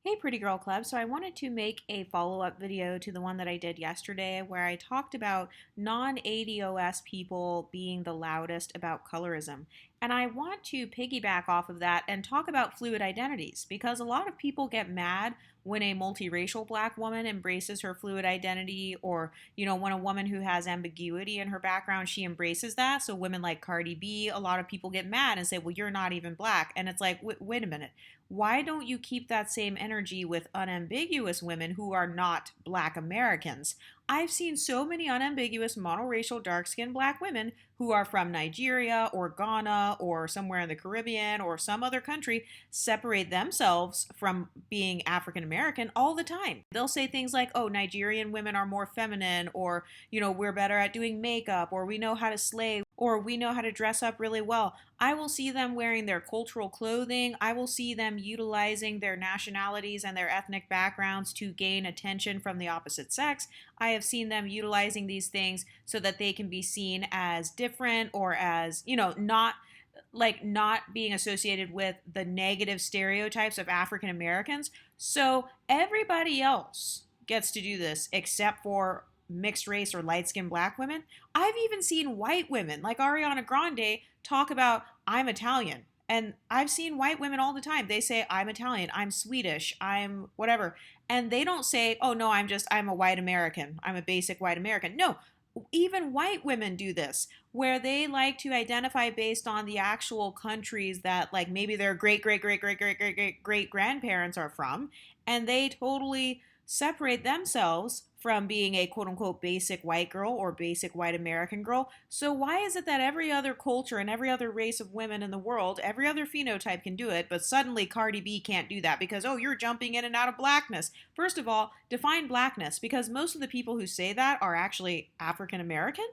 Hey, Pretty Girl Club. So I wanted to make a follow-up video to the one that I did yesterday where I talked about non-ADOS people being the loudest about colorism. And I want to piggyback off of that and talk about fluid identities because a lot of people get mad when a multiracial black woman embraces her fluid identity, or when a woman who has ambiguity in her background, she embraces that. So women like Cardi B, a lot of people get mad and say, well, you're not even black. And it's like, wait a minute, why don't you keep that same energy with unambiguous women who are not black Americans? I've seen so many unambiguous monoracial dark-skinned black women who are from Nigeria or Ghana or somewhere in the Caribbean or some other country separate themselves from being African American all the time. They'll say things like, oh, Nigerian women are more feminine, or, we're better at doing makeup, or we know how to slay, or we know how to dress up really well. I will see them wearing their cultural clothing. I will see them utilizing their nationalities and their ethnic backgrounds to gain attention from the opposite sex. I have seen them utilizing these things so that they can be seen as different, or as, not being associated with the negative stereotypes of African Americans. So everybody else gets to do this except for mixed race or light skinned black women. I've even seen white women like Ariana Grande talk about, I'm Italian. And I've seen white women all the time. They say, I'm Italian, I'm Swedish, I'm whatever. And they don't say, oh no, I'm a white American. I'm a basic white American. No, even white women do this, where they like to identify based on the actual countries that, like, maybe their great great great great great great great great grandparents are from, and they totally separate themselves from being a quote unquote basic white girl or basic white American girl. So why is it that every other culture and every other race of women in the world, every other phenotype can do it, but suddenly Cardi B can't do that because, oh, you're jumping in and out of blackness? First of all, define blackness, because most of the people who say that are actually African American.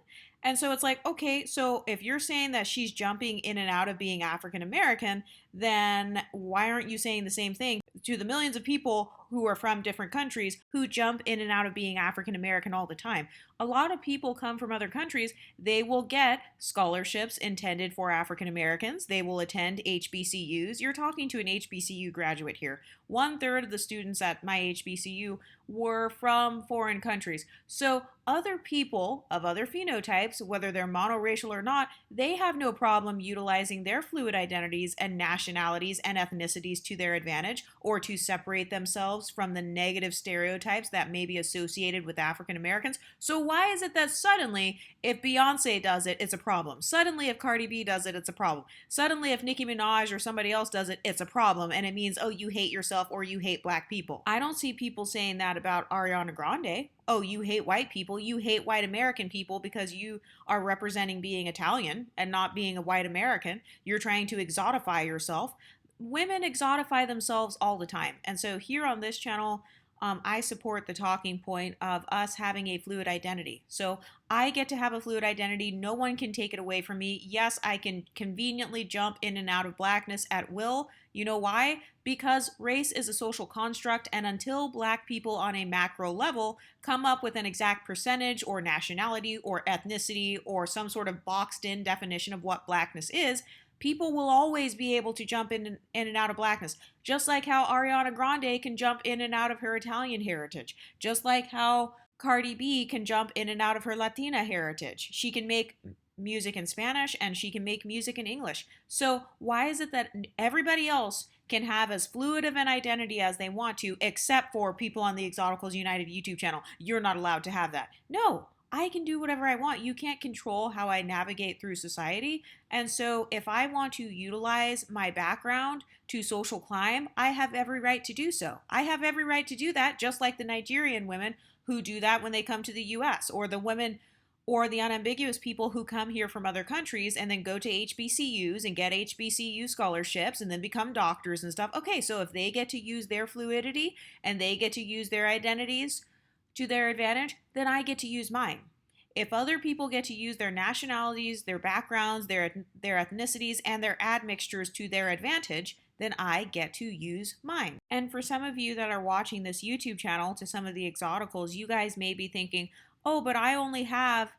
And so it's like, okay, so if you're saying that she's jumping in and out of being African American, then why aren't you saying the same thing to the millions of people who are from different countries who jump in and out of being African American all the time? A lot of people come from other countries. They will get scholarships intended for African Americans. They will attend HBCUs. You're talking to an HBCU graduate here. 1/3 of the students at my HBCU were from foreign countries. So other people of other phenotypes, whether they're monoracial or not, they have no problem utilizing their fluid identities and nationalities and ethnicities to their advantage, or to separate themselves from the negative stereotypes that may be associated with African Americans. So why is it that suddenly, if Beyonce does it, it's a problem? Suddenly, if Cardi B does it, it's a problem. Suddenly, if Nicki Minaj or somebody else does it, it's a problem. And it means, oh, you hate yourself or you hate black people. I don't see people saying that about Ariana Grande. Oh, you hate white people, you hate white American people because you are representing being Italian and not being a white American. You're trying to exotify yourself. Women exotify themselves all the time. And so here on this channel, I support the talking point of us having a fluid identity. So I get to have a fluid identity. No one can take it away from me. Yes, I can conveniently jump in and out of blackness at will. You know why? Because race is a social construct, and until black people on a macro level come up with an exact percentage or nationality or ethnicity or some sort of boxed in definition of what blackness is, people will always be able to jump in and out of blackness. Just like how Ariana Grande can jump in and out of her Italian heritage. Just like how Cardi B can jump in and out of her Latina heritage. She can make music in Spanish and she can make music in English. So why is it that everybody else can have as fluid of an identity as they want to, except for people on the Exoticals United YouTube channel? You're not allowed to have that. No, I can do whatever I want. You can't control how I navigate through society. And so if I want to utilize my background to social climb, I have every right to do so. I have every right to do that, just like the Nigerian women who do that when they come to the US, or the women or the unambiguous people who come here from other countries and then go to HBCUs and get HBCU scholarships and then become doctors and stuff. Okay, so if they get to use their fluidity and they get to use their identities to their advantage, then I get to use mine. If other people get to use their nationalities, their backgrounds, their ethnicities, and their admixtures to their advantage, then I get to use mine. And for some of you that are watching this YouTube channel, to some of the Exoticals, you guys may be thinking, oh, but I only have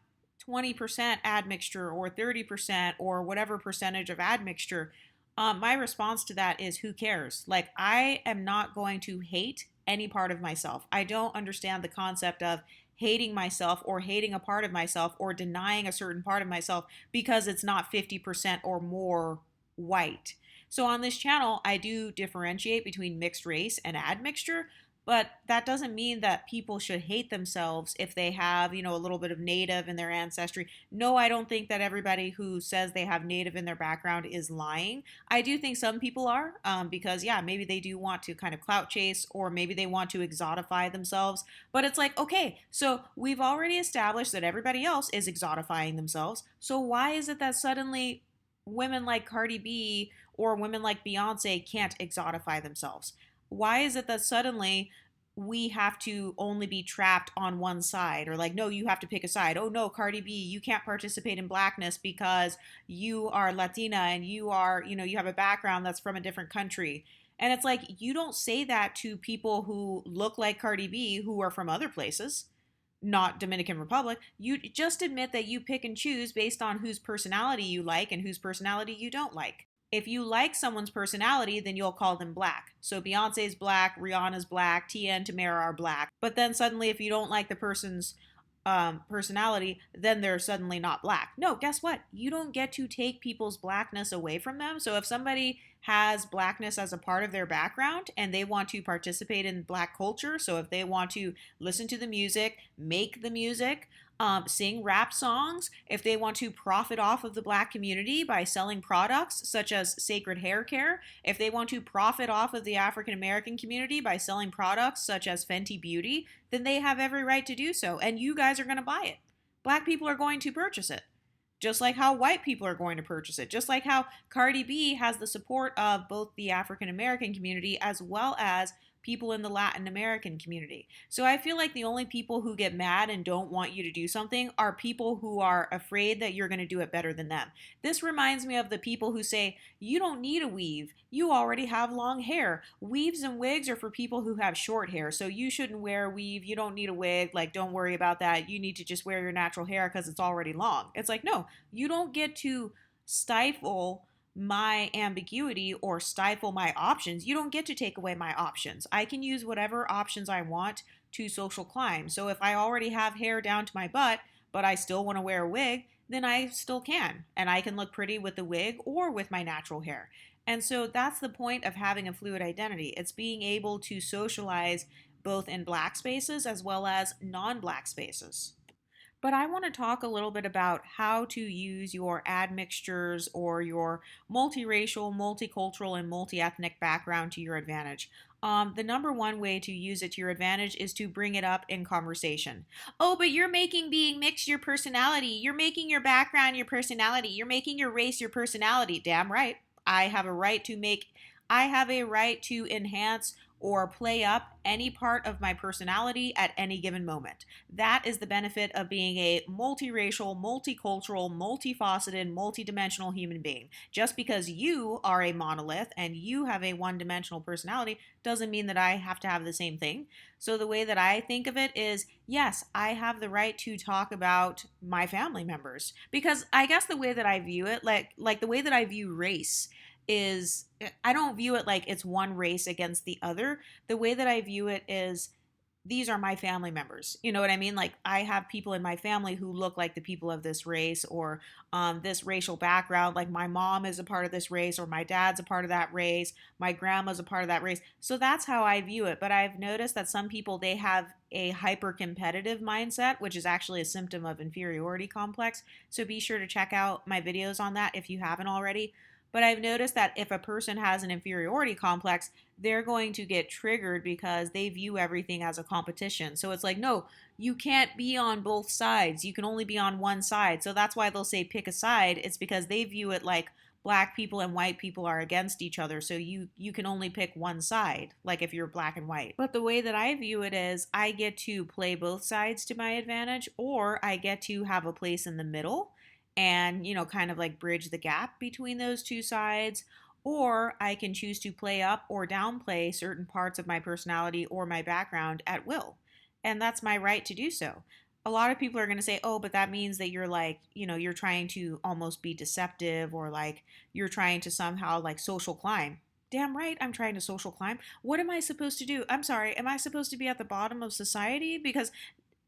20% admixture or 30% or whatever percentage of admixture. My response to that is who cares? Like, I am not going to hate any part of myself. I don't understand the concept of hating myself or hating a part of myself or denying a certain part of myself because it's not 50% or more white. So on this channel, I do differentiate between mixed race and admixture, but that doesn't mean that people should hate themselves if they have, a little bit of native in their ancestry. No, I don't think that everybody who says they have native in their background is lying. I do think some people are, because, yeah, maybe they do want to kind of clout chase or maybe they want to exotify themselves. But it's like, okay, so we've already established that everybody else is exotifying themselves. So why is it that suddenly women like Cardi B or women like Beyonce can't exotify themselves? Why is it that suddenly we have to only be trapped on one side, or like, no, you have to pick a side? Oh no, Cardi B, you can't participate in blackness because you are Latina and you are, you have a background that's from a different country. And it's like, you don't say that to people who look like Cardi B who are from other places, not Dominican Republic. You just admit that you pick and choose based on whose personality you like and whose personality you don't like. If you like someone's personality, then you'll call them black. So Beyonce's black, Rihanna's black, Tia and Tamara are black. But then suddenly, if you don't like the person's personality, then they're suddenly not black. No, guess what? You don't get to take people's blackness away from them. So if somebody has blackness as a part of their background and they want to participate in black culture, so if they want to listen to the music, make the music, sing rap songs, if they want to profit off of the black community by selling products such as sacred hair care, if they want to profit off of the African American community by selling products such as Fenty Beauty, then they have every right to do so. And you guys are going to buy it. Black people are going to purchase it. Just like how white people are going to purchase it. Just like how Cardi B has the support of both the African American community as well as people in the Latin American community. So I feel like the only people who get mad and don't want you to do something are people who are afraid that you're going to do it better than them. This reminds me of the people who say, you don't need a weave. You already have long hair. Weaves and wigs are for people who have short hair. So you shouldn't wear a weave. You don't need a wig. Like, don't worry about that. You need to just wear your natural hair because it's already long. It's like, no, you don't get to stifle my ambiguity or stifle my options. You don't get to take away my options. I can use whatever options I want to social climb. So if I already have hair down to my butt, but I still want to wear a wig, then I still can. And I can look pretty with the wig or with my natural hair. And so that's the point of having a fluid identity. It's being able to socialize both in black spaces as well as non black spaces. But I want to talk a little bit about how to use your admixtures or your multiracial, multicultural, and multi-ethnic background to your advantage. The number one way to use it to your advantage is to bring it up in conversation. Oh, but you're making being mixed your personality. You're making your background your personality. You're making your race your personality. Damn right. I have a right to make, I have a right to enhance or play up any part of my personality at any given moment. That is the benefit of being a multiracial, multicultural, multifaceted, multidimensional human being. Just because you are a monolith and you have a one-dimensional personality doesn't mean that I have to have the same thing. So the way that I think of it is, yes, I have the right to talk about my family members, because I guess the way that I view it, like the way that I view race is, I don't view it like it's one race against the other. The way that I view it is, these are my family members. You know what I mean? Like, I have people in my family who look like the people of this race or this racial background. Like, my mom is a part of this race, or my dad's a part of that race. My grandma's a part of that race. So that's how I view it. But I've noticed that some people, they have a hyper competitive mindset, which is actually a symptom of inferiority complex. So be sure to check out my videos on that if you haven't already. But I've noticed that if a person has an inferiority complex, they're going to get triggered because they view everything as a competition. So it's like, no, you can't be on both sides. You can only be on one side. So that's why they'll say pick a side. It's because they view it like black people and white people are against each other. So you can only pick one side, like if you're black and white. But the way that I view it is, I get to play both sides to my advantage, or I get to have a place in the middle and, kind of like bridge the gap between those two sides. Or I can choose to play up or downplay certain parts of my personality or my background at will. And that's my right to do so. a lot of people are going to say, oh, but that means that you're like, you're trying to almost be deceptive, or like you're trying to somehow like social climb. Damn right, I'm trying to social climb. What am I supposed to do? I'm sorry, am I supposed to be at the bottom of society? Because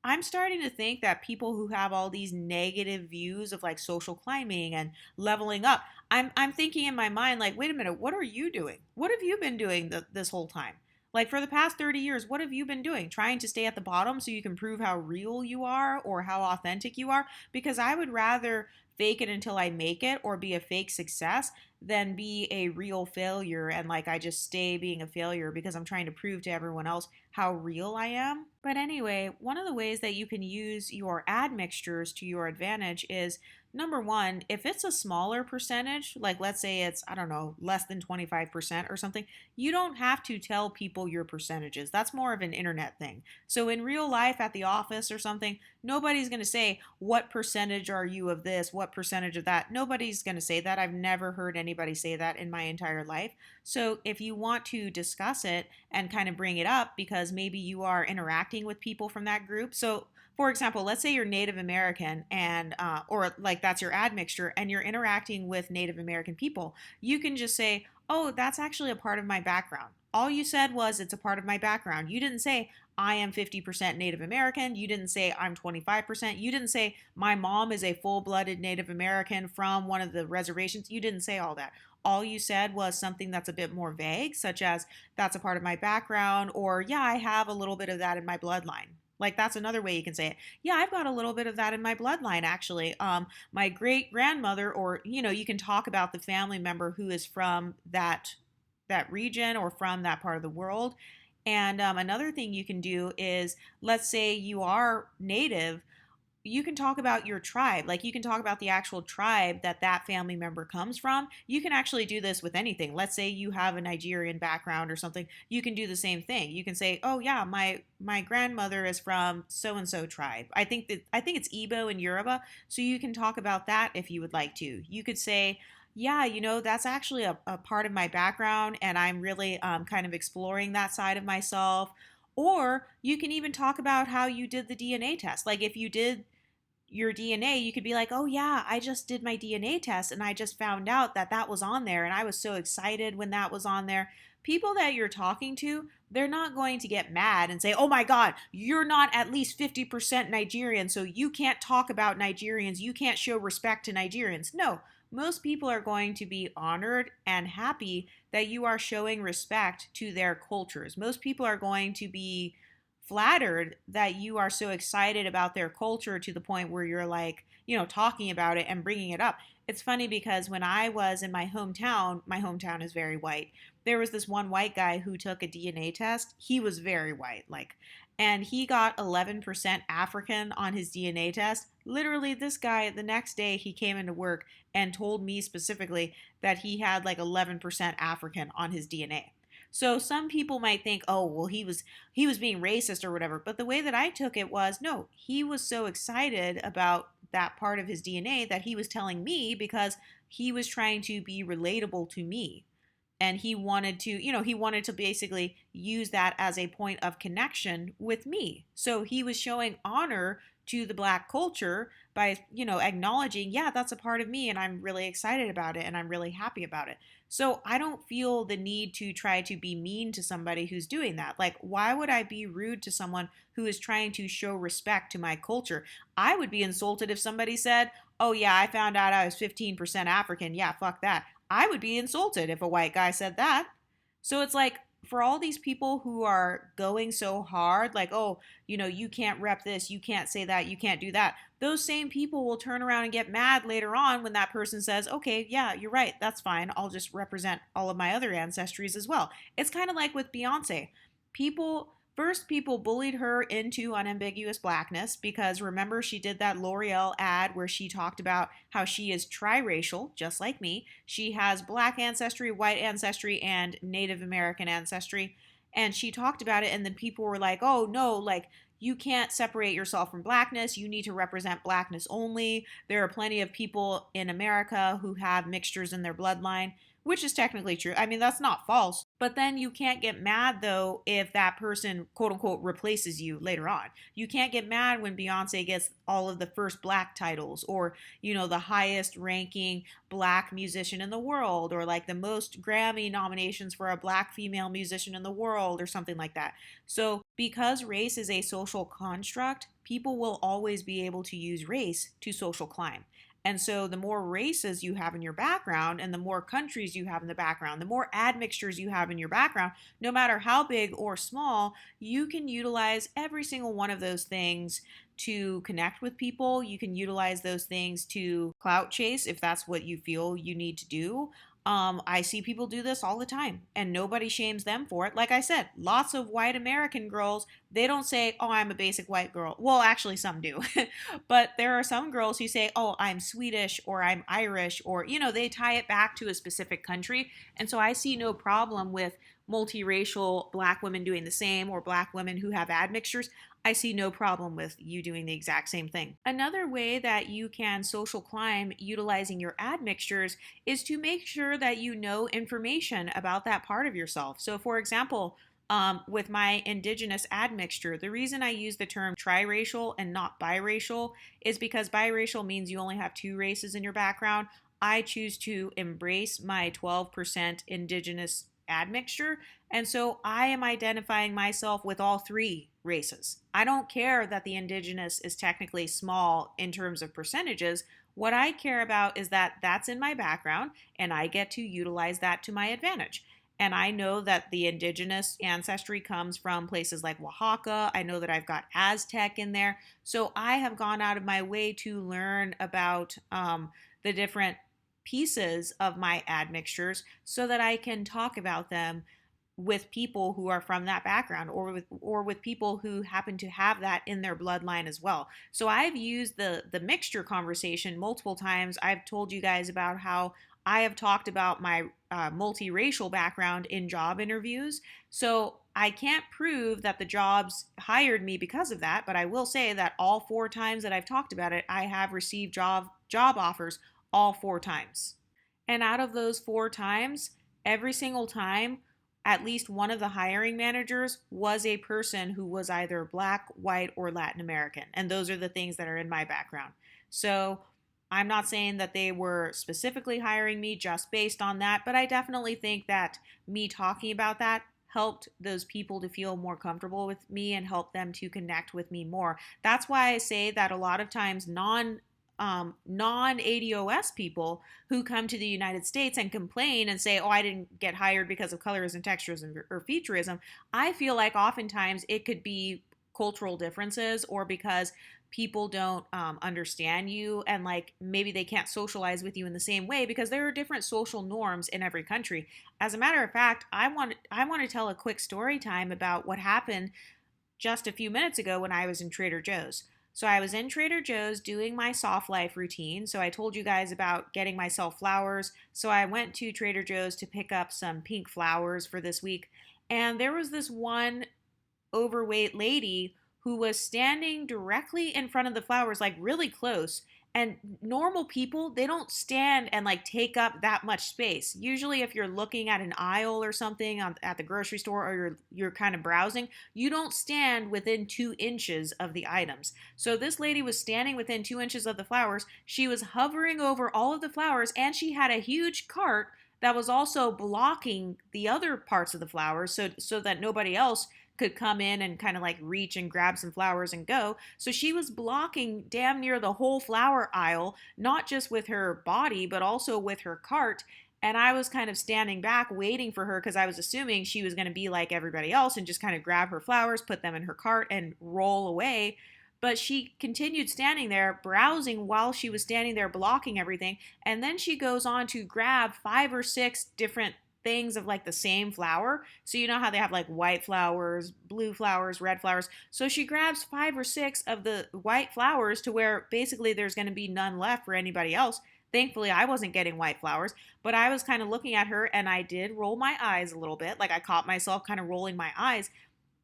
I'm starting to think that people who have all these negative views of like social climbing and leveling up, I'm thinking in my mind like, wait a minute, what are you doing? What have you been doing this whole time? Like for the past 30 years, what have you been doing? Trying to stay at the bottom so you can prove how real you are or how authentic you are? Because I would rather fake it until I make it or be a fake success than be a real failure and like I just stay being a failure because I'm trying to prove to everyone else how real I am. But anyway, one of the ways that you can use your admixtures to your advantage is number one, if it's a smaller percentage, like let's say it's, I don't know, less than 25% or something, you don't have to tell people your percentages. That's more of an internet thing. So in real life at the office or something, nobody's going to say, what percentage are you of this? What percentage of that? Nobody's going to say that. I've never heard anybody say that in my entire life. So if you want to discuss it and kind of bring it up because maybe you are interacting with people from that group. So for example, let's say you're Native American and, or like that's your admixture and you're interacting with Native American people, you can just say, oh, that's actually a part of my background. All you said was it's a part of my background. You didn't say I am 50% Native American. You didn't say I'm 25%. You didn't say my mom is a full-blooded Native American from one of the reservations. You didn't say all that. All you said was something that's a bit more vague, such as that's a part of my background, or yeah, I have a little bit of that in my bloodline. Like that's another way you can say it. Yeah, I've got a little bit of that in my bloodline actually. My great grandmother, or you can talk about the family member who is from that region or from that part of the world. And another thing you can do is, let's say you are native, you can talk about your tribe. Like you can talk about the actual tribe that that family member comes from. You can actually do this with anything. Let's say you have a Nigerian background or something. You can do the same thing. You can say, "Oh yeah, my grandmother is from so and so tribe. I think it's Igbo and Yoruba." So you can talk about that if you would like to. You could say, yeah, that's actually a part of my background, and I'm really kind of exploring that side of myself. Or you can even talk about how you did the DNA test. Like if you did your DNA, you could be like, oh yeah, I just did my DNA test and I just found out that that was on there and I was so excited when that was on there. People that you're talking to, they're not going to get mad and say, oh my God, you're not at least 50% Nigerian, so you can't talk about Nigerians, you can't show respect to Nigerians. No, most people are going to be honored and happy that you are showing respect to their cultures. Most people are going to be flattered that you are so excited about their culture to the point where you're like, talking about it and bringing it up. It's funny because when I was in my hometown is very white. There was this one white guy who took a DNA test. He was very white, like, and he got 11% African on his DNA test. Literally, this guy, the next day, he came into work and told me specifically that he had like 11% African on his DNA. So some people might think, oh, well, he was being racist or whatever. But the way that I took it was, no, he was so excited about that part of his DNA that he was telling me because he was trying to be relatable to me. And he wanted to basically use that as a point of connection with me. So he was showing honor to the black culture by, acknowledging, yeah, that's a part of me and I'm really excited about it and I'm really happy about it. So I don't feel the need to try to be mean to somebody who's doing that. Like, why would I be rude to someone who is trying to show respect to my culture? I would be insulted if somebody said, oh yeah, I found out I was 15% African. Yeah, fuck that. I would be insulted if a white guy said that. So it's like, for all these people who are going so hard, like, oh, you can't rep this, you can't say that, you can't do that. Those same people will turn around and get mad later on when that person says, okay, yeah, you're right, that's fine. I'll just represent all of my other ancestries as well. It's kind of like with Beyonce. People bullied her into unambiguous blackness because remember she did that L'Oreal ad where she talked about how she is triracial, just like me. She has black ancestry, white ancestry, and Native American ancestry. And she talked about it, and then people were like, oh no, like, you can't separate yourself from blackness. You need to represent blackness only. There are plenty of people in America who have mixtures in their bloodline. which is technically true. I mean, that's not false. But then you can't get mad though if that person, quote unquote, replaces you later on. You can't get mad when Beyonce gets all of the first black titles, or, the highest ranking black musician in the world, or like the most Grammy nominations for a black female musician in the world, or something like that. So, because race is a social construct, people will always be able to use race to social climb. And so the more races you have in your background and the more countries you have in the background, the more admixtures you have in your background, no matter how big or small, you can utilize every single one of those things to connect with people. You can utilize those things to clout chase if that's what you feel you need to do. I see people do this all the time and nobody shames them for it. Like I said, lots of white American girls, they don't say, oh, I'm a basic white girl. Well, actually, some do. But there are some girls who say, oh, I'm Swedish or I'm Irish, or, they tie it back to a specific country. And so I see no problem with multiracial black women doing the same, or black women who have admixtures. I see no problem with you doing the exact same thing. Another way that you can social climb utilizing your admixtures is to make sure that you know information about that part of yourself. So, for example, with my indigenous admixture, the reason I use the term triracial and not biracial is because biracial means you only have two races in your background. I choose to embrace my 12% indigenous admixture, and so I am identifying myself with all three races. I don't care that the indigenous is technically small in terms of percentages. What I care about is that that's in my background and I get to utilize that to my advantage. And I know that the indigenous ancestry comes from places like Oaxaca. I know that I've got Aztec in there. So I have gone out of my way to learn about the different pieces of my admixtures so that I can talk about them with people who are from that background, or with people who happen to have that in their bloodline as well. So I've used the mixture conversation multiple times. I've told you guys about how I have talked about my multiracial background in job interviews. So I can't prove that the jobs hired me because of that, but I will say that all 4 times that I've talked about it, I have received job offers all 4 times. And out of those 4 times, every single time, at least one of the hiring managers was a person who was either black, white, or Latin American. And those are the things that are in my background. So I'm not saying that they were specifically hiring me just based on that, but I definitely think that me talking about that helped those people to feel more comfortable with me and helped them to connect with me more. That's why I say that a lot of times non-ADOS people who come to the United States and complain and say, oh, I didn't get hired because of colorism, texturism, or featureism, I feel like oftentimes it could be cultural differences, or because people don't understand you, and like maybe they can't socialize with you in the same way because there are different social norms in every country. As a matter of fact, I want to tell a quick story time about what happened just a few minutes ago when I was in Trader Joe's. So I was in Trader Joe's doing my soft life routine. So I told you guys about getting myself flowers. So I went to Trader Joe's to pick up some pink flowers for this week. And there was this one overweight lady who was standing directly in front of the flowers, like really close. And normal people, they don't stand and like take up that much space. Usually if you're looking at an aisle or something at the grocery store, or you're kind of browsing, you don't stand within 2 inches of the items. So this lady was standing within 2 inches of the flowers. She was hovering over all of the flowers, and she had a huge cart that was also blocking the other parts of the flowers so that nobody else could come in and kind of like reach and grab some flowers and go. So she was blocking damn near the whole flower aisle, not just with her body, but also with her cart. And I was kind of standing back waiting for her because I was assuming she was going to be like everybody else and just kind of grab her flowers, put them in her cart, and roll away. But she continued standing there browsing while she was standing there blocking everything. And then she goes on to grab 5 or 6 different things of like the same flower. So you know how they have like white flowers, blue flowers, red flowers. So she grabs 5 or 6 of the white flowers to where basically there's going to be none left for anybody else. Thankfully, I wasn't getting white flowers, but I was kind of looking at her and I did roll my eyes a little bit. Like I caught myself kind of rolling my eyes.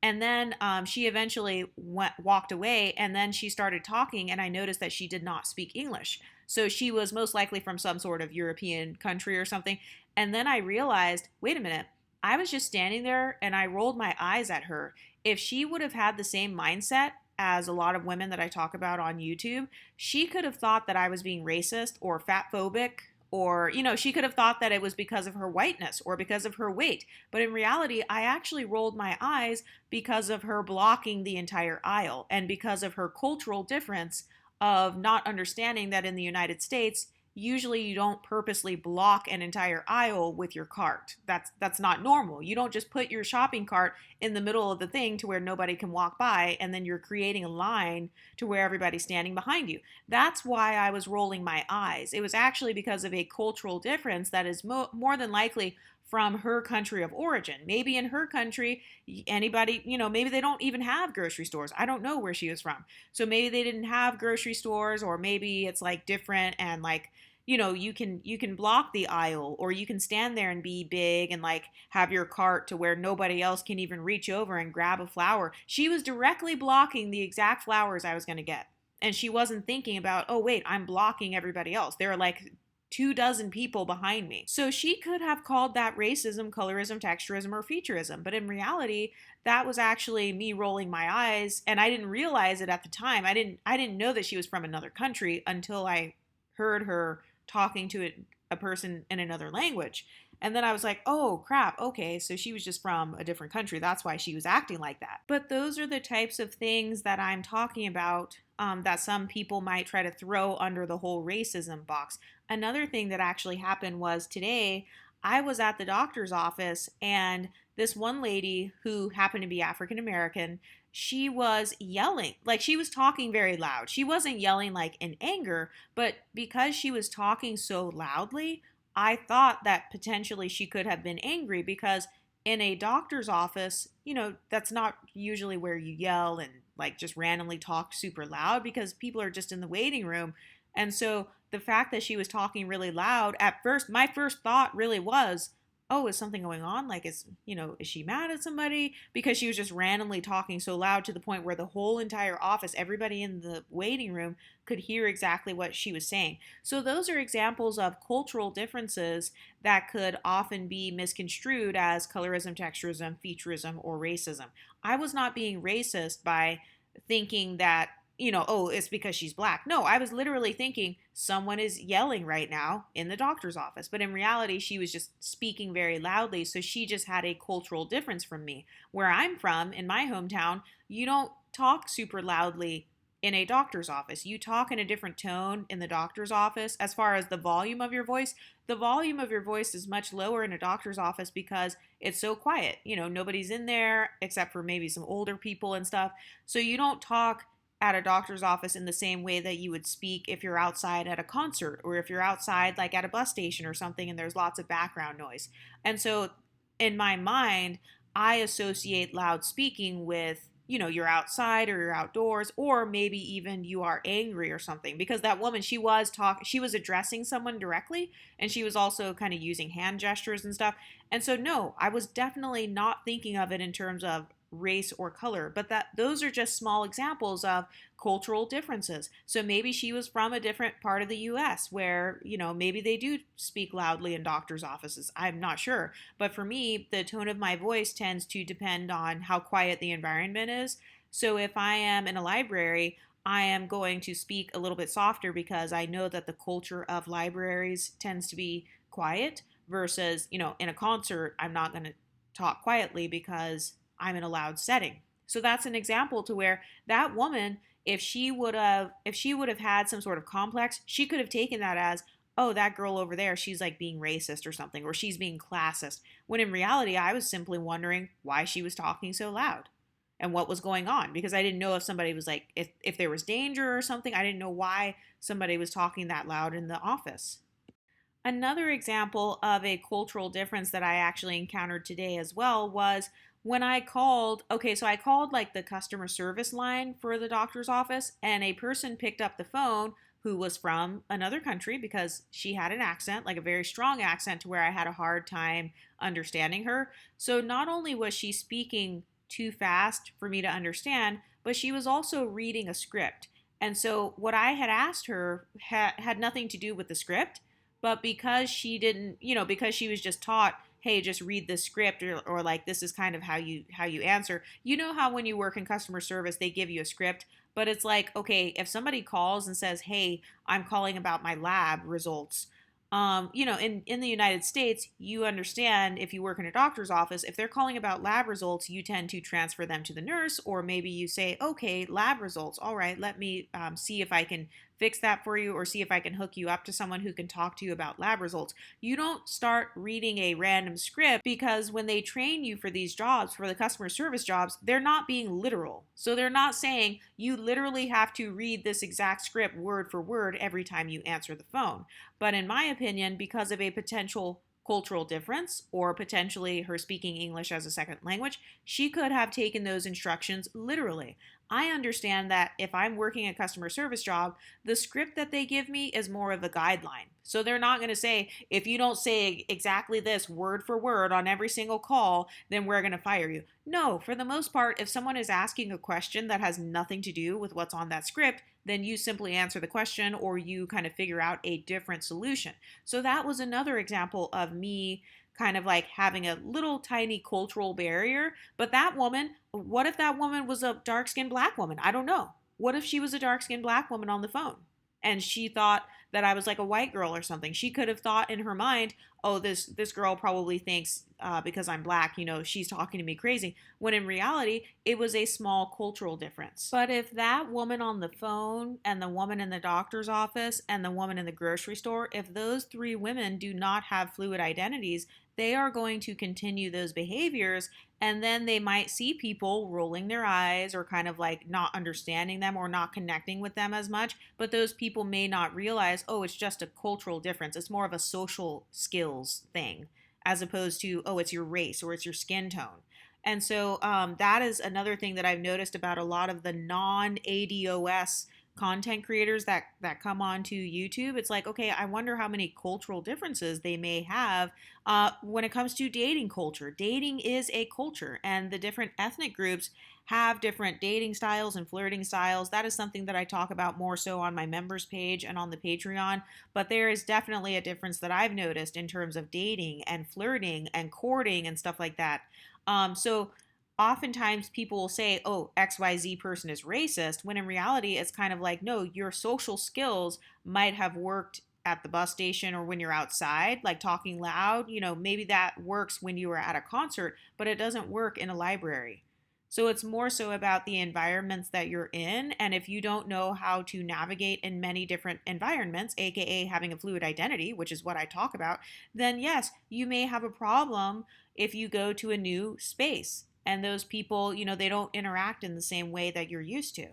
And then she eventually walked away, and then she started talking, and I noticed that she did not speak English. So she was most likely from some sort of European country or something. And then I realized, wait a minute, I was just standing there and I rolled my eyes at her. If she would have had the same mindset as a lot of women that I talk about on YouTube, she could have thought that I was being racist or fat phobic, or, she could have thought that it was because of her whiteness or because of her weight. But in reality, I actually rolled my eyes because of her blocking the entire aisle and because of her cultural difference of not understanding that in the United States, usually you don't purposely block an entire aisle with your cart. That's not normal. You don't just put your shopping cart in the middle of the thing to where nobody can walk by and then you're creating a line to where everybody's standing behind you. That's why I was rolling my eyes. It was actually because of a cultural difference that is more than likely from her country of origin. Maybe in her country, anybody, maybe they don't even have grocery stores. I don't know where she was from. So maybe they didn't have grocery stores, or maybe it's like different and like, you can block the aisle, or you can stand there and be big and like have your cart to where nobody else can even reach over and grab a flower. She was directly blocking the exact flowers I was going to get. And she wasn't thinking about, oh wait, I'm blocking everybody else. There are like 24 people behind me. So she could have called that racism, colorism, texturism, or featureism. But in reality, that was actually me rolling my eyes, and I didn't realize it at the time. I didn't know that she was from another country until I heard her talking to a person in another language. And then I was like, oh crap, okay, so she was just from a different country. That's why she was acting like that. But those are the types of things that I'm talking about, that some people might try to throw under the whole racism box. Another thing that actually happened was today, I was at the doctor's office, and this one lady who happened to be African American, she was yelling. Like, she was talking very loud. She wasn't yelling like in anger, but because she was talking so loudly, I thought that potentially she could have been angry, because in a doctor's office, that's not usually where you yell and like just randomly talk super loud, because people are just in the waiting room. And so the fact that she was talking really loud, at first, my first thought really was, oh, is something going on? Like, is she mad at somebody? Because she was just randomly talking so loud to the point where the whole entire office, everybody in the waiting room, could hear exactly what she was saying. So those are examples of cultural differences that could often be misconstrued as colorism, texturism, featureism, or racism. I was not being racist by thinking that, oh, it's because she's black. No, I was literally thinking someone is yelling right now in the doctor's office. But in reality, she was just speaking very loudly. So she just had a cultural difference from me. Where I'm from, in my hometown, you don't talk super loudly in a doctor's office. You talk in a different tone in the doctor's office. As far as the volume of your voice, the volume of your voice is much lower in a doctor's office because it's so quiet. Nobody's in there except for maybe some older people and stuff. So you don't talk at a doctor's office in the same way that you would speak if you're outside at a concert, or if you're outside like at a bus station or something and there's lots of background noise. And so in my mind, I associate loud speaking with, you're outside or you're outdoors, or maybe even you are angry or something, because that woman, she was addressing someone directly, and she was also kind of using hand gestures and stuff. And so no, I was definitely not thinking of it in terms of race or color, but those are just small examples of cultural differences. So maybe she was from a different part of the US where, maybe they do speak loudly in doctor's offices. I'm not sure. But for me, the tone of my voice tends to depend on how quiet the environment is. So if I am in a library, I am going to speak a little bit softer because I know that the culture of libraries tends to be quiet, versus, in a concert, I'm not going to talk quietly because I'm in a loud setting. So that's an example to where that woman, if she would have had some sort of complex, she could have taken that as, oh, that girl over there, she's like being racist or something, or she's being classist. When in reality, I was simply wondering why she was talking so loud and what was going on, because I didn't know if somebody was like, if there was danger or something. I didn't know why somebody was talking that loud in the office. Another example of a cultural difference that I actually encountered today as well was when I called. Okay, so I called like the customer service line for the doctor's office, and a person picked up the phone who was from another country, because she had an accent, like a very strong accent, to where I had a hard time understanding her. So not only was she speaking too fast for me to understand, but she was also reading a script. And so what I had asked her had nothing to do with the script, But because she didn't, because she was just taught, hey, just read this script, or like this is kind of how you answer. You know how when you work in customer service, they give you a script, but it's like, okay, if somebody calls and says, hey, I'm calling about my lab results, in the United States, you understand if you work in a doctor's office, if they're calling about lab results, you tend to transfer them to the nurse, or maybe you say, okay, lab results. All right, let me see if I can fix that for you, or see if I can hook you up to someone who can talk to you about lab results. You don't start reading a random script, because when they train you for these jobs, for the customer service jobs, they're not being literal. So they're not saying you literally have to read this exact script word for word every time you answer the phone. But in my opinion, because of a potential cultural difference, or potentially her speaking English as a second language, she could have taken those instructions literally. I understand that if I'm working a customer service job, the script that they give me is more of a guideline. So they're not going to say, if you don't say exactly this word for word on every single call, then we're going to fire you. No, for the most part, if someone is asking a question that has nothing to do with what's on that script, then you simply answer the question, or you kind of figure out a different solution. So that was another example of me kind of like having a little tiny cultural barrier. But that woman, what if that woman was a dark skinned black woman? I don't know. What if she was a dark skinned black woman on the phone and she thought that I was like a white girl or something? She could have thought in her mind, oh, this girl probably thinks because I'm black, she's talking to me crazy. When in reality, it was a small cultural difference. But if that woman on the phone, and the woman in the doctor's office, and the woman in the grocery store, if those three women do not have fluid identities, they are going to continue those behaviors, and then they might see people rolling their eyes, or kind of like not understanding them, or not connecting with them as much. But those people may not realize, oh, it's just a cultural difference. It's more of a social skills thing, as opposed to, oh, it's your race or it's your skin tone. And so that is another thing that I've noticed about a lot of the non-ADOS content creators that come onto YouTube. It's like, okay, I wonder how many cultural differences they may have when it comes to dating culture. Dating is a culture, and the different ethnic groups have different dating styles and flirting styles. That is something that I talk about more so on my members page and on the Patreon. But there is definitely a difference that I've noticed in terms of dating and flirting and courting and stuff like that. So oftentimes people will say, oh, XYZ person is racist, when in reality, it's kind of like, no, your social skills might have worked at the bus station, or when you're outside, like talking loud. Maybe that works when you were at a concert, but it doesn't work in a library. So it's more so about the environments that you're in. And if you don't know how to navigate in many different environments, aka having a fluid identity, which is what I talk about, then yes, you may have a problem if you go to a new space and those people, they don't interact in the same way that you're used to.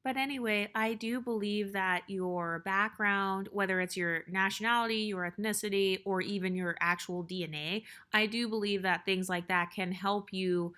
But anyway, I do believe that your background, whether it's your nationality, your ethnicity, or even your actual DNA, I do believe that things like that can help you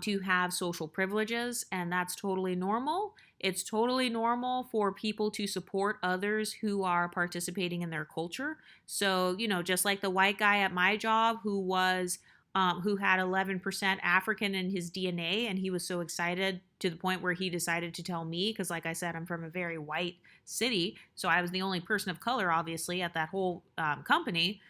to have social privileges, and that's totally normal. It's totally normal for people to support others who are participating in their culture. So, just like the white guy at my job who had 11% African in his DNA, and he was so excited to the point where he decided to tell me, because like I said, I'm from a very white city, so I was the only person of color, obviously, at that whole company.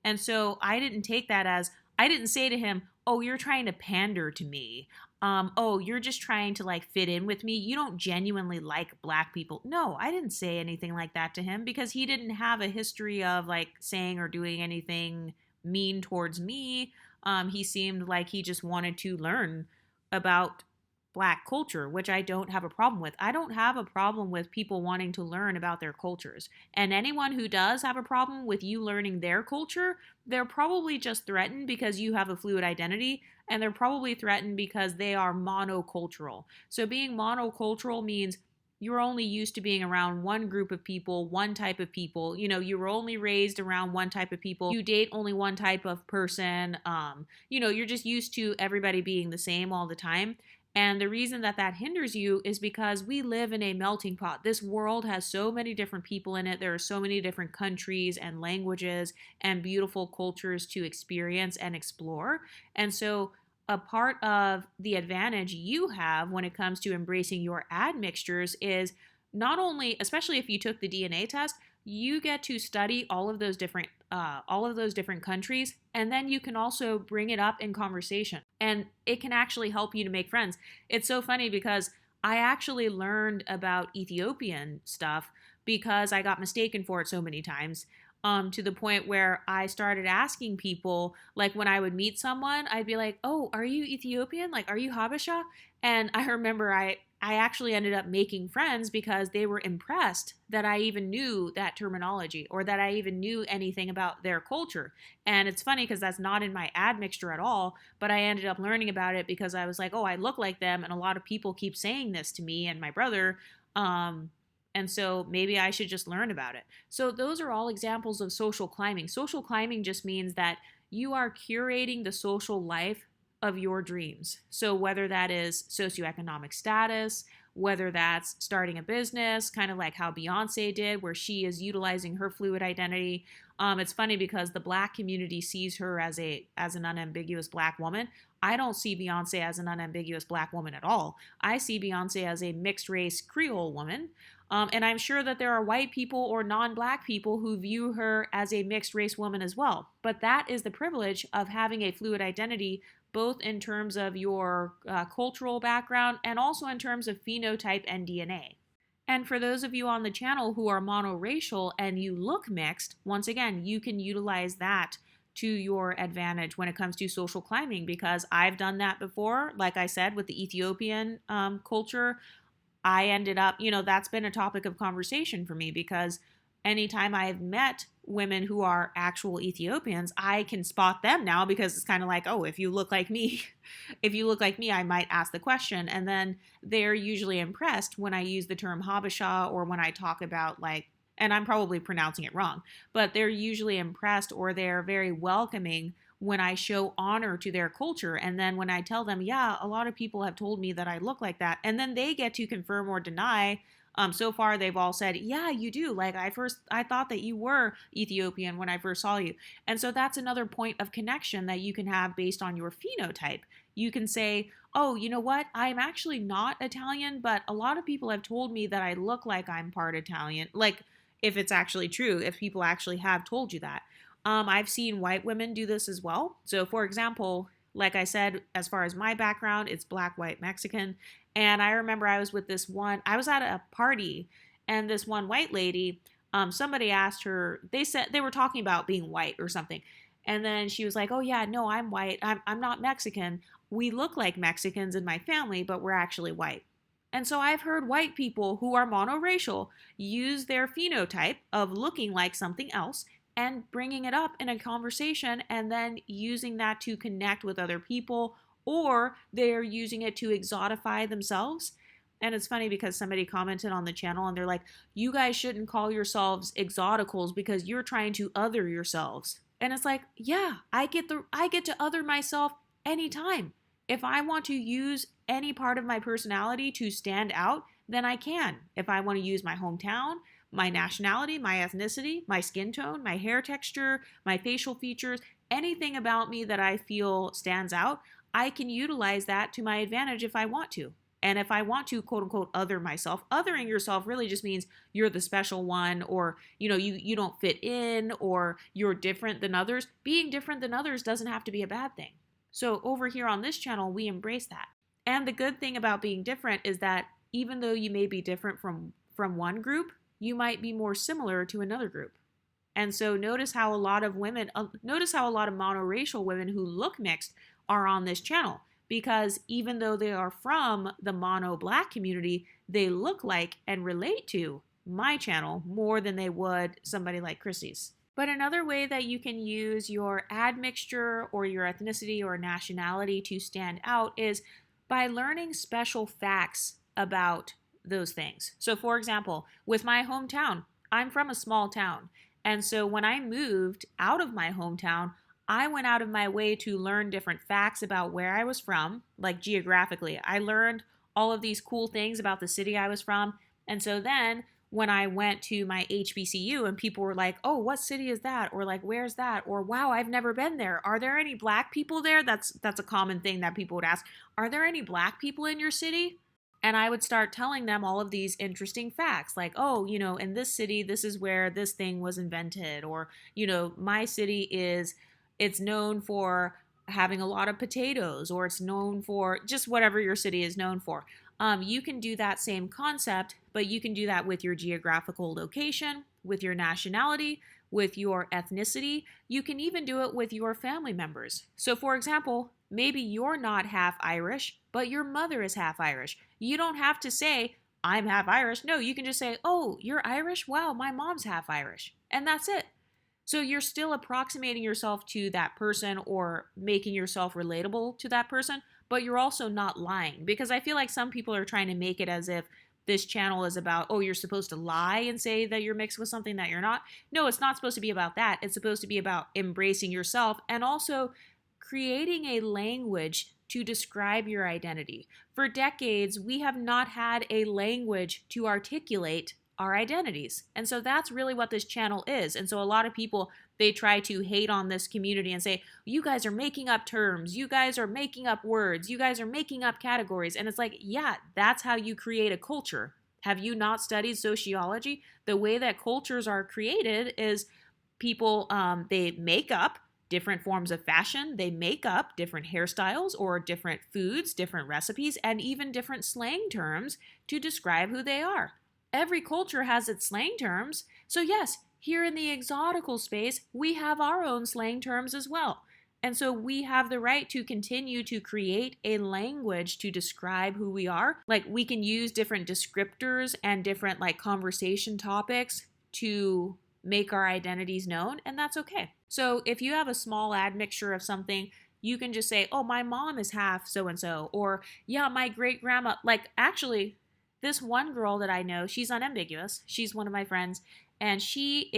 And so I didn't take that as, I didn't say to him, oh, you're trying to pander to me. Oh, you're just trying to like fit in with me. You don't genuinely like black people. No, I didn't say anything like that to him, because he didn't have a history of like saying or doing anything mean towards me. He seemed like he just wanted to learn about black culture, which I don't have a problem with. I don't have a problem with people wanting to learn about their cultures. And anyone who does have a problem with you learning their culture, they're probably just threatened because you have a fluid identity, and they're probably threatened because they are monocultural. So being monocultural means you're only used to being around one group of people, one type of people. You were only raised around one type of people. You date only one type of person. You're just used to everybody being the same all the time. And the reason that that hinders you is because we live in a melting pot. This world has so many different people in it. There are so many different countries and languages and beautiful cultures to experience and explore. And so a part of the advantage you have when it comes to embracing your admixtures is not only, especially if you took the DNA test, you get to study all of those different countries, and then you can also bring it up in conversation, and it can actually help you to make friends. It's so funny because I actually learned about Ethiopian stuff because I got mistaken for it so many times. To the point where I started asking people, like when I would meet someone, I'd be like, "Oh, are you Ethiopian? Like, are you Habesha?" And I remember I actually ended up making friends because they were impressed that I even knew that terminology or that I even knew anything about their culture. And it's funny because that's not in my admixture at all, but I ended up learning about it because I was like, oh, I look like them. And a lot of people keep saying this to me and my brother. And so maybe I should just learn about it. So those are all examples of social climbing. Social climbing just means that you are curating the social life of your dreams. So whether that is socioeconomic status, whether that's starting a business, kind of like how Beyonce did, where she is utilizing her fluid identity. It's funny because the Black community sees her as an unambiguous Black woman. I don't see Beyonce as an unambiguous Black woman at all. I see Beyonce as a mixed race Creole woman. And I'm sure that there are white people or non Black people who view her as a mixed race woman as well. But that is the privilege of having a fluid identity, both in terms of your cultural background and also in terms of phenotype and DNA. And for those of you on the channel who are monoracial and you look mixed, once again, you can utilize that to your advantage when it comes to social climbing, because I've done that before. Like I said, with the Ethiopian culture, I ended up, that's been a topic of conversation for me because anytime I've met women who are actual Ethiopians, I can spot them now because it's kind of like, oh, if you look like me, if you look like me, I might ask the question. And then they're usually impressed when I use the term Habesha or when I talk about and I'm probably pronouncing it wrong, but they're usually impressed or they're very welcoming when I show honor to their culture. And then when I tell them, yeah, a lot of people have told me that I look like that. And then they get to confirm or deny. So far, they've all said, yeah, you do. Like I thought that you were Ethiopian when I first saw you. And so that's another point of connection that you can have based on your phenotype. You can say, oh, you know what? I'm actually not Italian, but a lot of people have told me that I look like I'm part Italian. Like, if it's actually true, if people actually have told you that. I've seen white women do this as well. So, for example, like I said, as far as my background, it's Black, white, Mexican. And I remember I was at a party, and this one white lady, somebody asked her, they said they were talking about being white or something. And then she was like, oh, yeah, no, I'm white. I'm not Mexican. We look like Mexicans in my family, but we're actually white. And so I've heard white people who are monoracial use their phenotype of looking like something else and bringing it up in a conversation and then using that to connect with other people, or they're using it to exotify themselves. And it's funny because somebody commented on the channel and they're like, you guys shouldn't call yourselves exoticals because you're trying to other yourselves. And it's like, yeah, I get to other myself anytime. If I want to use any part of my personality to stand out, then I can. If I want to use my hometown, my nationality, my ethnicity, my skin tone, my hair texture, my facial features, anything about me that I feel stands out, I can utilize that to my advantage if I want to. And if I want to, quote unquote, other myself, othering yourself really just means you're the special one, or, you don't fit in, or you're different than others. Being different than others doesn't have to be a bad thing. So over here on this channel, we embrace that. And the good thing about being different is that even though you may be different from one group, you might be more similar to another group. And so notice how a lot of monoracial women who look mixed are on this channel, because even though they are from the mono Black community, they look like and relate to my channel more than they would somebody like Christy's. But another way that you can use your admixture or your ethnicity or nationality to stand out is by learning special facts about those things. So for example, with my hometown, I'm from a small town. And so when I moved out of my hometown, I went out of my way to learn different facts about where I was from, like geographically. I learned all of these cool things about the city I was from. And so then when I went to my HBCU and people were like, oh, what city is that? Or like, where's that? Or wow, I've never been there. Are there any Black people there? That's a common thing that people would ask. Are there any Black people in your city? And I would start telling them all of these interesting facts, like, oh, in this city, this is where this thing was invented. Or, my city it's known for having a lot of potatoes, or it's known for just whatever your city is known for. You can do that same concept, but you can do that with your geographical location, with your nationality, with your ethnicity. You can even do it with your family members. So, for example, maybe you're not half Irish, but your mother is half Irish. You don't have to say, I'm half Irish. No, you can just say, oh, you're Irish? Wow, my mom's half Irish. And that's it. So you're still approximating yourself to that person or making yourself relatable to that person, but you're also not lying. Because I feel like some people are trying to make it as if this channel is about, oh, you're supposed to lie and say that you're mixed with something that you're not. No, it's not supposed to be about that. It's supposed to be about embracing yourself and also creating a language to describe your identity. For decades, we have not had a language to articulate our identities. And so that's really what this channel is. And so a lot of people, they try to hate on this community and say, you guys are making up terms, you guys are making up words, you guys are making up categories. And it's like, yeah, that's how you create a culture. Have you not studied sociology? The way that cultures are created is people, they make up different forms of fashion, they make up different hairstyles or different foods, different recipes, and even different slang terms to describe who they are. Every culture has its slang terms. So yes, here in the exotical space, we have our own slang terms as well. And so we have the right to continue to create a language to describe who we are. Like we can use different descriptors and different like conversation topics to make our identities known, and that's okay. So if you have a small admixture of something, you can just say, oh, my mom is half so-and-so, or yeah, my great grandma, like actually, this one girl that I know, she's unambiguous. She's one of my friends, and she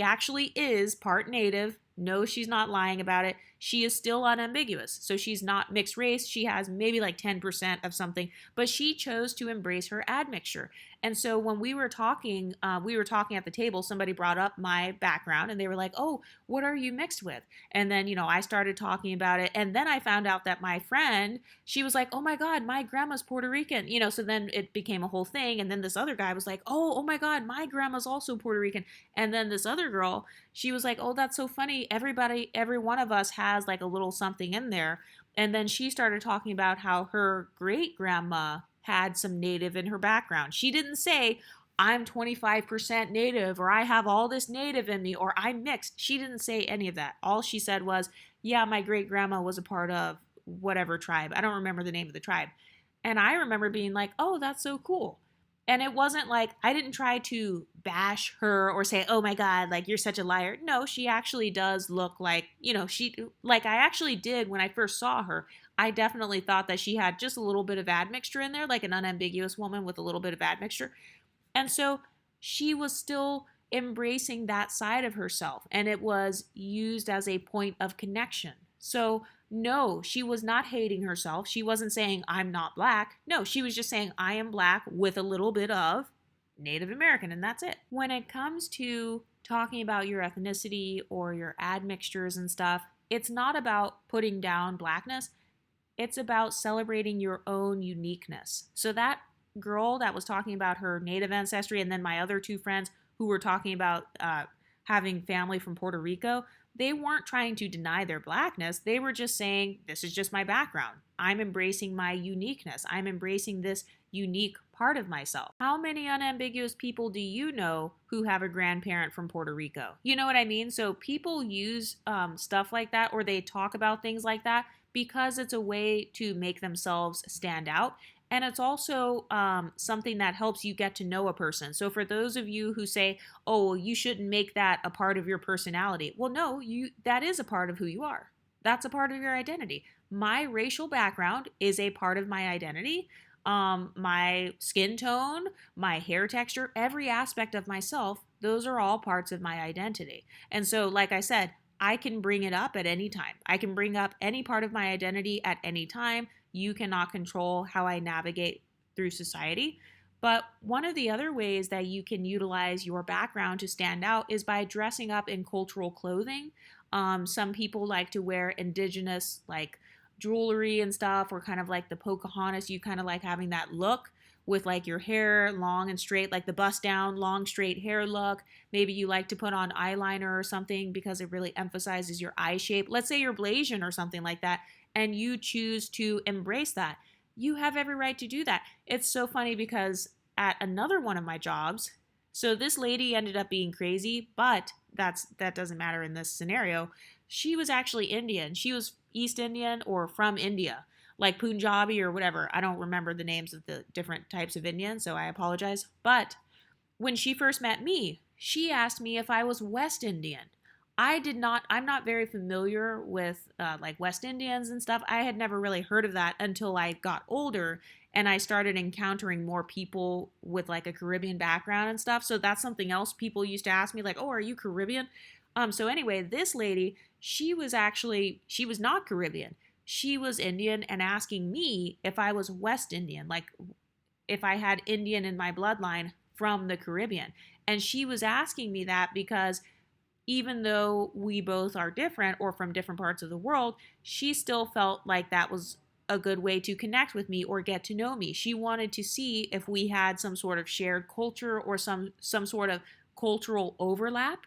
actually is part native. No, she's not lying about it. She is still unambiguous. So she's not mixed race. She has maybe like 10% of something, but she chose to embrace her admixture. And so when we were talking at the table, somebody brought up my background and they were like, oh, what are you mixed with? And then, I started talking about it. And then I found out that my friend, she was like, oh my God, my grandma's Puerto Rican, so then it became a whole thing. And then this other guy was like, oh my God, my grandma's also Puerto Rican. And then this other girl, she was like, oh, that's so funny. Every one of us has like a little something in there. And then she started talking about how her great grandma had some native in her background. She didn't say, I'm 25% native, or I have all this native in me, or I'm mixed. She didn't say any of that. All she said was, yeah, my great grandma was a part of whatever tribe. I don't remember the name of the tribe. And I remember being like, oh, that's so cool. And it wasn't like, I didn't try to bash her or say, oh my God, like you're such a liar. No, she actually does look like, like I actually did when I first saw her. I definitely thought that she had just a little bit of admixture in there, like an unambiguous woman with a little bit of admixture. And so she was still embracing that side of herself, and it was used as a point of connection. So no, she was not hating herself. She wasn't saying, I'm not black. No, she was just saying, I am black with a little bit of Native American, and that's it. When it comes to talking about your ethnicity or your admixtures and stuff, it's not about putting down blackness. It's about celebrating your own uniqueness. So that girl that was talking about her Native ancestry, and then my other two friends who were talking about having family from Puerto Rico, they weren't trying to deny their blackness. They were just saying, this is just my background. I'm embracing my uniqueness. I'm embracing this unique part of myself. How many unambiguous people do you know who have a grandparent from Puerto Rico? You know what I mean? So people use stuff like that, or they talk about things like that because it's a way to make themselves stand out. And it's also something that helps you get to know a person. So for those of you who say, oh, you shouldn't make that a part of your personality. Well, no, that is a part of who you are. That's a part of your identity. My racial background is a part of my identity. My skin tone, my hair texture, every aspect of myself, those are all parts of my identity. And so, like I said, I can bring it up at any time. I can bring up any part of my identity at any time. You cannot control how I navigate through society. But one of the other ways that you can utilize your background to stand out is by dressing up in cultural clothing. Some people like to wear indigenous, like jewelry and stuff, or kind of like the Pocahontas, you kind of like having that look with like your hair long and straight, like the bust down, long, straight hair look. Maybe you like to put on eyeliner or something because it really emphasizes your eye shape. Let's say you're Blasian or something like that, and you choose to embrace that. You have every right to do that. It's so funny because at another one of my jobs, so this lady ended up being crazy, but that doesn't matter in this scenario. She was actually Indian. She was East Indian or from India, like Punjabi or whatever. I don't remember the names of the different types of Indian, so I apologize. But when she first met me, she asked me if I was West Indian. I'm not very familiar with like West Indians and stuff. I had never really heard of that until I got older and I started encountering more people with like a Caribbean background and stuff. So that's something else people used to ask me, like, oh, are you Caribbean? So anyway, this lady, she was not Caribbean. She was Indian and asking me if I was West Indian, like if I had Indian in my bloodline from the Caribbean. And she was asking me that because even though we both are different or from different parts of the world, she still felt like that was a good way to connect with me or get to know me. She wanted to see if we had some sort of shared culture or some sort of cultural overlap.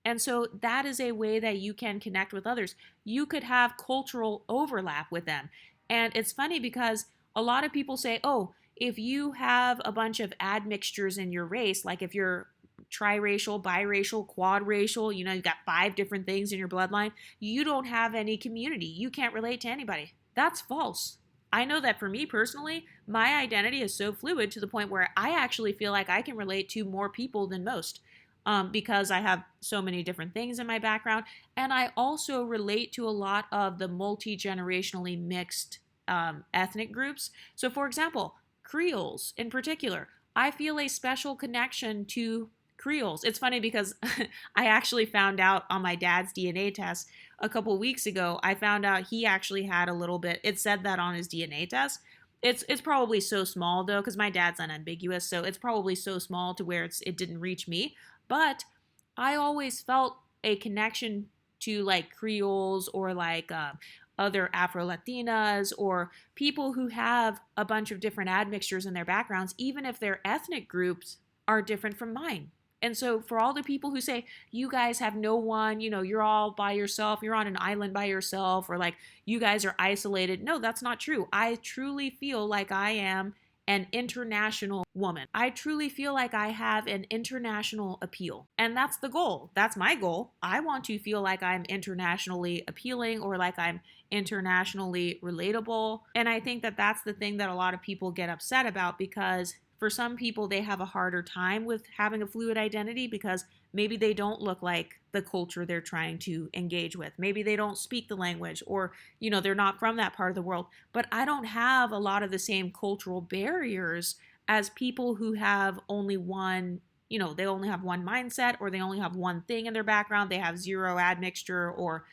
And so that is a way that you can connect with others. You could have cultural overlap with them. And it's funny because a lot of people say, oh, if you have a bunch of admixtures in your race, like if you're triracial, biracial, quadracial, you've got 5 different things in your bloodline, you don't have any community. You can't relate to anybody. That's false. I know that for me personally, my identity is so fluid to the point where I actually feel like I can relate to more people than most. Because I have so many different things in my background. And I also relate to a lot of the multi-generationally mixed ethnic groups. So, for example, Creoles in particular, I feel a special connection to Creoles. It's funny because I actually found out on my dad's DNA test a couple weeks ago. I found out he actually had a little bit, it said that on his DNA test. It's probably so small though, because my dad's unambiguous, so it's probably so small to where it didn't reach me. But I always felt a connection to like Creoles or like other Afro Latinas or people who have a bunch of different admixtures in their backgrounds, even if their ethnic groups are different from mine. And so, for all the people who say, you guys have no one, you're all by yourself, you're on an island by yourself, or like you guys are isolated. No, that's not true. I truly feel like I am an international woman. I truly feel like I have an international appeal. And that's the goal. That's my goal. I want to feel like I'm internationally appealing or like I'm internationally relatable. And I think that that's the thing that a lot of people get upset about because for some people, they have a harder time with having a fluid identity because maybe they don't look like the culture they're trying to engage with. Maybe they don't speak the language or, they're not from that part of the world. But I don't have a lot of the same cultural barriers as people who have only one, they only have one mindset or they only have one thing in their background. They have zero admixture or,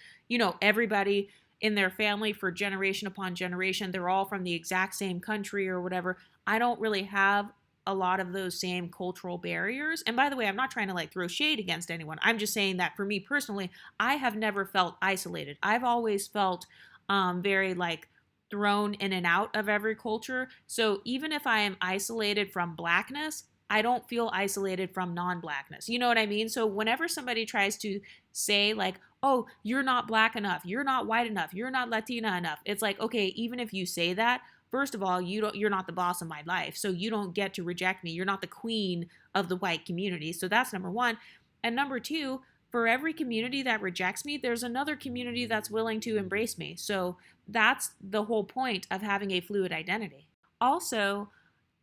everybody in their family for generation upon generation, they're all from the exact same country or whatever. I don't really have a lot of those same cultural barriers. And by the way, I'm not trying to like throw shade against anyone. I'm just saying that for me personally, I have never felt isolated. I've always felt very like thrown in and out of every culture. So even if I am isolated from blackness, I don't feel isolated from non-blackness. You know what I mean? So whenever somebody tries to say like, oh, you're not black enough, you're not white enough, you're not Latina enough, it's like, okay, even if you say that, first of all, you're not the boss of my life, so you don't get to reject me. You're not the queen of the white community. So that's number one. And number two, for every community that rejects me, there's another community that's willing to embrace me. So that's the whole point of having a fluid identity. Also,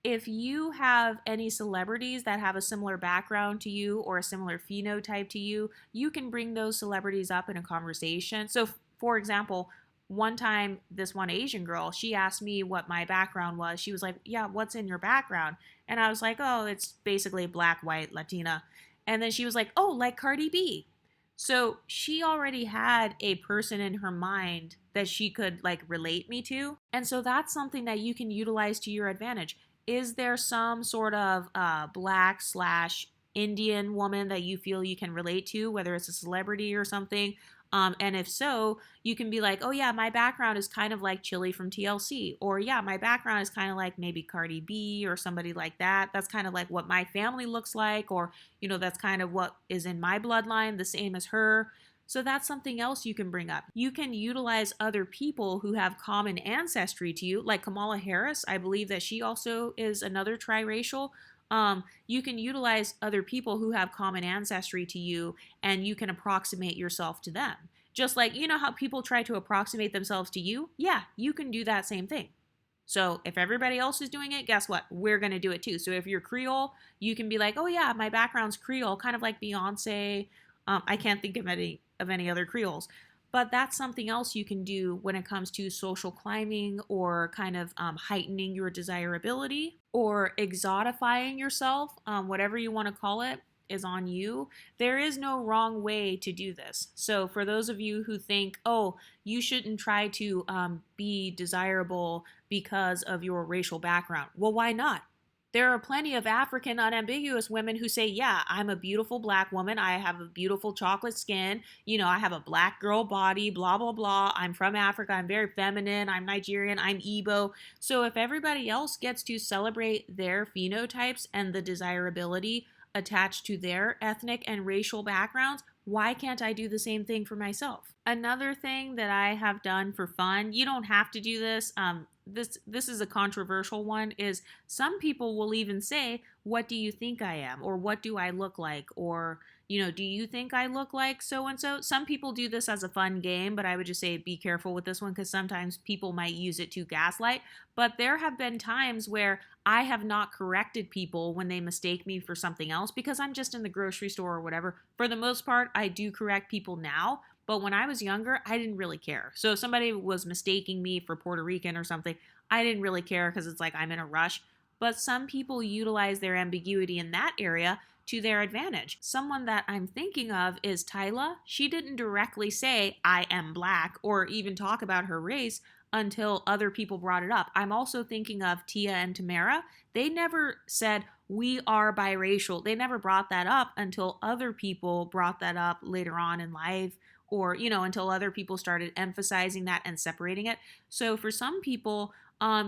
if you have any celebrities that have a similar background to you or a similar phenotype to you, you can bring those celebrities up in a conversation. So, for example, one time, this one Asian girl, she asked me what my background was. She was like, yeah, what's in your background? And I was like, oh, it's basically black, white, Latina. And then she was like, oh, like Cardi B. So she already had a person in her mind that she could like relate me to. And so that's something that you can utilize to your advantage. Is there some sort of black / Indian woman that you feel you can relate to, whether it's a celebrity or something? And if so, you can be like, oh yeah, my background is kind of like Chili from TLC. Or yeah, my background is kind of like maybe Cardi B or somebody like that. That's kind of like what my family looks like. Or, that's kind of what is in my bloodline, the same as her. So that's something else you can bring up. You can utilize other people who have common ancestry to you, like Kamala Harris. I believe that she also is another triracial. You can utilize other people who have common ancestry to you, and you can approximate yourself to them. Just like, how people try to approximate themselves to you? Yeah, you can do that same thing. So if everybody else is doing it, guess what? We're going to do it too. So if you're Creole, you can be like, oh yeah, my background's Creole, kind of like Beyonce. I can't think of any other Creoles. But that's something else you can do when it comes to social climbing or kind of heightening your desirability or exotifying yourself, whatever you want to call it, is on you. There is no wrong way to do this. So for those of you who think, oh, you shouldn't try to be desirable because of your racial background, well, why not? There are plenty of African unambiguous women who say, yeah, I'm a beautiful black woman. I have a beautiful chocolate skin. I have a black girl body, blah, blah, blah. I'm from Africa. I'm very feminine. I'm Nigerian. I'm Igbo. So if everybody else gets to celebrate their phenotypes and the desirability attached to their ethnic and racial backgrounds, why can't I do the same thing for myself? Another thing that I have done for fun, you don't have to do this. This is a controversial one, is some people will even say, what do you think I am? Or what do I look like? Or, do you think I look like so-and-so? Some people do this as a fun game, but I would just say be careful with this one because sometimes people might use it to gaslight. But there have been times where I have not corrected people when they mistake me for something else because I'm just in the grocery store or whatever. For the most part, I do correct people now. But when I was younger, I didn't really care. So if somebody was mistaking me for Puerto Rican or something, I didn't really care because it's like I'm in a rush. But some people utilize their ambiguity in that area to their advantage. Someone that I'm thinking of is Tyla. She didn't directly say, I am black, or even talk about her race until other people brought it up. I'm also thinking of Tia and Tamara. They never said, we are biracial. They never brought that up until other people brought that up later on in life, or, until other people started emphasizing that and separating it. So for some people,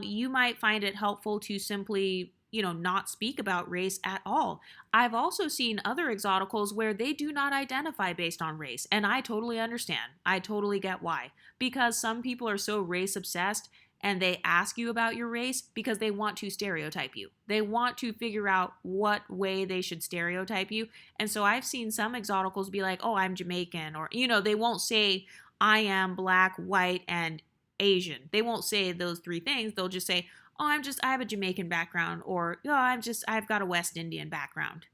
you might find it helpful to simply, not speak about race at all. I've also seen other exoticals where they do not identify based on race, and I totally understand. I totally get why. Because some people are so race obsessed and they ask you about your race because they want to stereotype you. They want to figure out what way they should stereotype you. And so I've seen some exoticals be like, oh, I'm Jamaican, or, they won't say I am black, white, and Asian. They won't say those three things. They'll just say, oh, I have a Jamaican background, or, oh, I've got a West Indian background.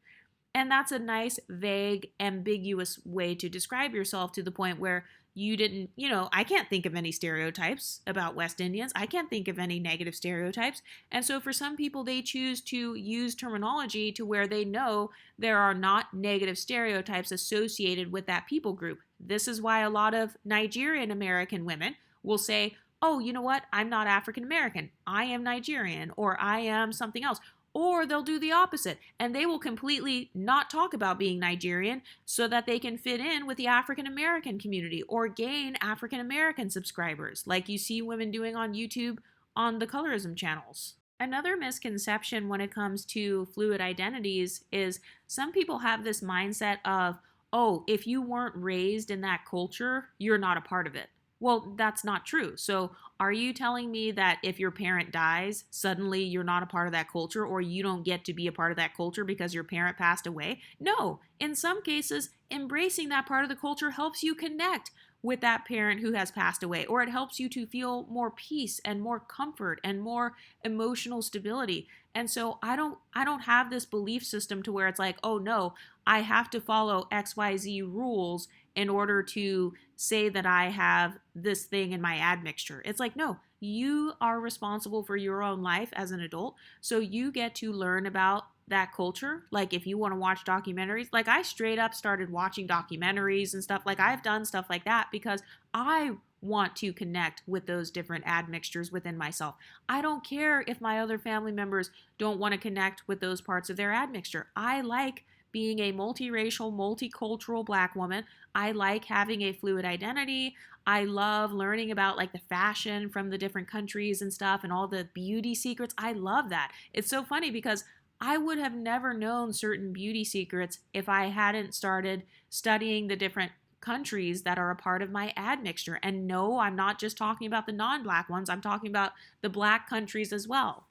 And that's a nice, vague, ambiguous way to describe yourself to the point where you didn't, I can't think of any stereotypes about West Indians. I can't think of any negative stereotypes. And so for some people, they choose to use terminology to where they know there are not negative stereotypes associated with that people group. This is why a lot of Nigerian American women will say, oh, you know what? I'm not African American. I am Nigerian, or I am something else. Or they'll do the opposite, and they will completely not talk about being Nigerian so that they can fit in with the African American community or gain African American subscribers, like you see women doing on YouTube on the colorism channels. Another misconception when it comes to fluid identities is some people have this mindset of, oh, if you weren't raised in that culture, you're not a part of it. Well, that's not true. So are you telling me that if your parent dies, suddenly you're not a part of that culture, or you don't get to be a part of that culture because your parent passed away? No. In some cases, embracing that part of the culture helps you connect with that parent who has passed away, or it helps you to feel more peace and more comfort and more emotional stability. And so I don't have this belief system to where it's like, oh no, I have to follow XYZ rules in order to say that I have this thing in my admixture. It's like, no, you are responsible for your own life as an adult. So you get to learn about that culture. Like if you want to watch documentaries, like I straight up started watching documentaries and stuff. Like I've done stuff like that because I want to connect with those different admixtures within myself. I don't care if my other family members don't want to connect with those parts of their admixture. I like being a multiracial, multicultural Black woman, I like having a fluid identity. I love learning about like the fashion from the different countries and stuff and all the beauty secrets. I love that. It's so funny because I would have never known certain beauty secrets if I hadn't started studying the different countries that are a part of my admixture. And no, I'm not just talking about the non Black ones, I'm talking about the Black countries as well.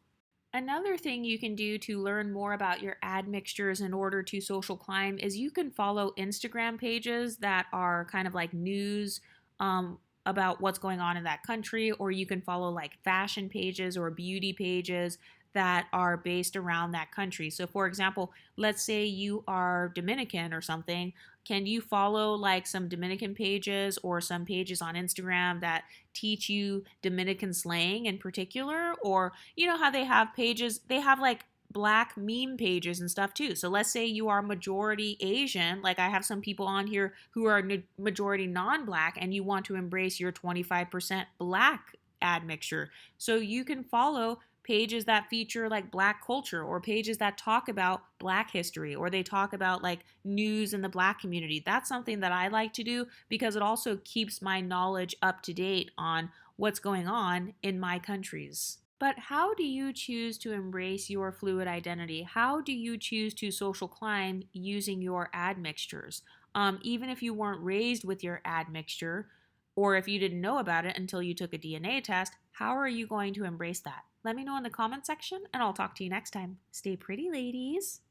Another thing you can do to learn more about your admixtures in order to social climb is you can follow Instagram pages that are kind of like news about what's going on in that country, or you can follow like fashion pages or beauty pages that are based around that country. So, for example, let's say you are Dominican or something. Can you follow like some Dominican pages or some pages on Instagram that teach you Dominican slang in particular? Or, you know how they have pages, they have like Black meme pages and stuff too. So let's say you are majority Asian, like I have some people on here who are majority non-Black, and you want to embrace your 25% Black admixture. So you can follow pages that feature like Black culture, or pages that talk about Black history, or they talk about like news in the Black community. That's something that I like to do because it also keeps my knowledge up to date on what's going on in my countries. But how do you choose to embrace your fluid identity? How do you choose to social climb using your admixtures? Even if you weren't raised with your admixture, or if you didn't know about it until you took a DNA test, how are you going to embrace that? Let me know in the comment section, and I'll talk to you next time. Stay pretty, ladies.